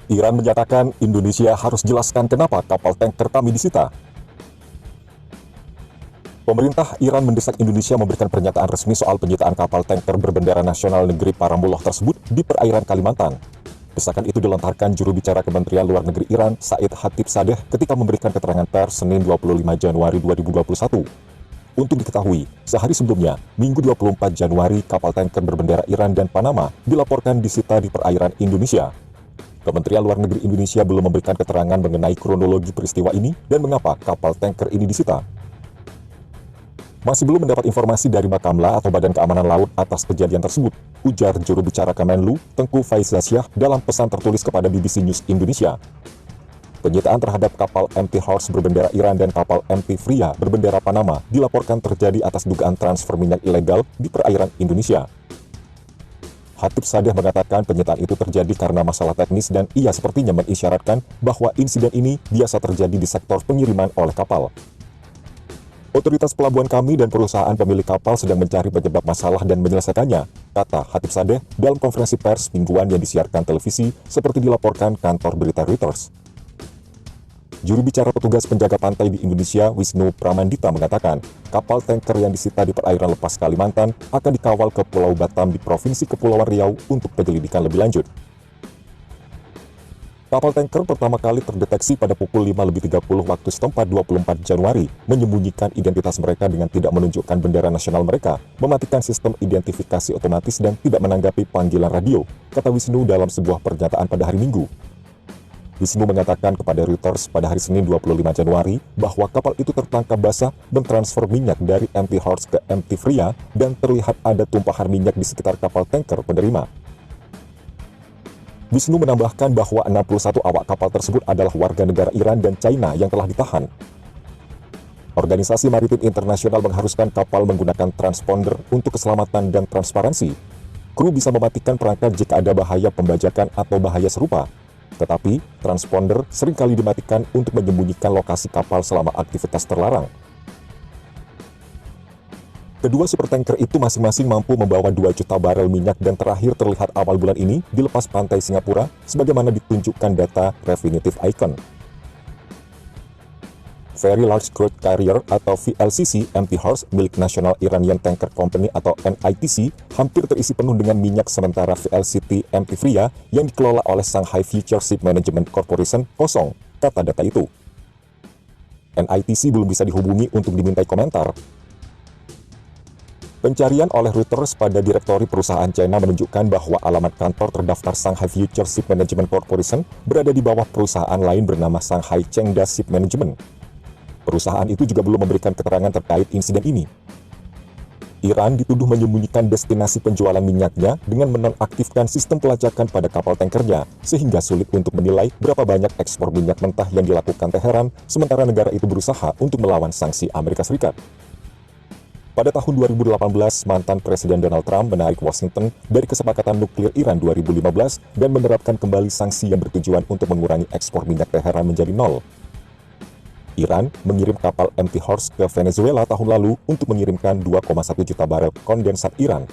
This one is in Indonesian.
Iran menyatakan Indonesia harus jelaskan kenapa kapal tanker kami disita. Pemerintah Iran mendesak Indonesia memberikan pernyataan resmi soal penyitaan kapal tanker berbendera nasional negeri Parambullah tersebut di perairan Kalimantan. Desakan itu dilontarkan juru bicara Kementerian Luar Negeri Iran, Said Khatibzadeh, ketika memberikan keterangan pers Senin 25 Januari 2021. Untuk diketahui, sehari sebelumnya, Minggu 24 Januari, kapal tanker berbendera Iran dan Panama dilaporkan disita di perairan Indonesia. Kementerian Luar Negeri Indonesia belum memberikan keterangan mengenai kronologi peristiwa ini dan mengapa kapal tanker ini disita. Masih belum mendapat informasi dari Bakamla atau Badan Keamanan Laut atas kejadian tersebut, ujar juru bicara Kemenlu, Tengku Faizasyah, dalam pesan tertulis kepada BBC News Indonesia. Penyitaan terhadap kapal MT Horse berbendera Iran dan kapal MT Freya berbendera Panama dilaporkan terjadi atas dugaan transfer minyak ilegal di perairan Indonesia. Khatibzadeh mengatakan penyitaan itu terjadi karena masalah teknis dan ia sepertinya mengisyaratkan bahwa insiden ini biasa terjadi di sektor pengiriman oleh kapal. Otoritas pelabuhan kami dan perusahaan pemilik kapal sedang mencari penyebab masalah dan menyelesaikannya, kata Khatibzadeh dalam konferensi pers mingguan yang disiarkan televisi seperti dilaporkan kantor berita Reuters. Juru bicara petugas penjaga pantai di Indonesia, Wisnu Pramandita, mengatakan kapal tanker yang disita di perairan lepas Kalimantan akan dikawal ke Pulau Batam di Provinsi Kepulauan Riau untuk penyelidikan lebih lanjut. Kapal tanker pertama kali terdeteksi pada pukul 5.30 waktu setempat 24 Januari, menyembunyikan identitas mereka dengan tidak menunjukkan bendera nasional mereka, mematikan sistem identifikasi otomatis dan tidak menanggapi panggilan radio, kata Wisnu dalam sebuah pernyataan pada hari Minggu. Wisnu mengatakan kepada Reuters pada hari Senin 25 Januari bahwa kapal itu tertangkap basah mentransfer minyak dari MT Horse ke MT Freya dan terlihat ada tumpahan minyak di sekitar kapal tanker penerima. Wisnu menambahkan bahwa 61 awak kapal tersebut adalah warga negara Iran dan China yang telah ditahan. Organisasi Maritim Internasional mengharuskan kapal menggunakan transponder untuk keselamatan dan transparansi. Kru bisa mematikan perangkat jika ada bahaya pembajakan atau bahaya serupa. Tetapi, transponder seringkali dimatikan untuk menyembunyikan lokasi kapal selama aktivitas terlarang. Kedua supertanker itu masing-masing mampu membawa 2 juta barel minyak dan terakhir terlihat awal bulan ini di lepas pantai Singapura sebagaimana ditunjukkan data Refinitiv Icon. Very Large Crude Carrier atau VLCC MT Horse milik National Iranian Tanker Company atau NITC hampir terisi penuh dengan minyak sementara VLCT MT Freya yang dikelola oleh Shanghai Future Ship Management Corporation kosong, kata data itu. NITC belum bisa dihubungi untuk dimintai komentar. Pencarian oleh Reuters pada direktori perusahaan China menunjukkan bahwa alamat kantor terdaftar Shanghai Future Ship Management Corporation berada di bawah perusahaan lain bernama Shanghai Chengda Ship Management. Perusahaan itu juga belum memberikan keterangan terkait insiden ini. Iran dituduh menyembunyikan destinasi penjualan minyaknya dengan menonaktifkan sistem pelacakan pada kapal tankernya, sehingga sulit untuk menilai berapa banyak ekspor minyak mentah yang dilakukan Teheran, sementara negara itu berusaha untuk melawan sanksi Amerika Serikat. Pada tahun 2018, mantan Presiden Donald Trump menarik Washington dari kesepakatan nuklir Iran 2015 dan menerapkan kembali sanksi yang bertujuan untuk mengurangi ekspor minyak Teheran menjadi nol. Iran mengirim kapal MT Horse ke Venezuela tahun lalu untuk mengirimkan 2,1 juta barel kondensat Iran.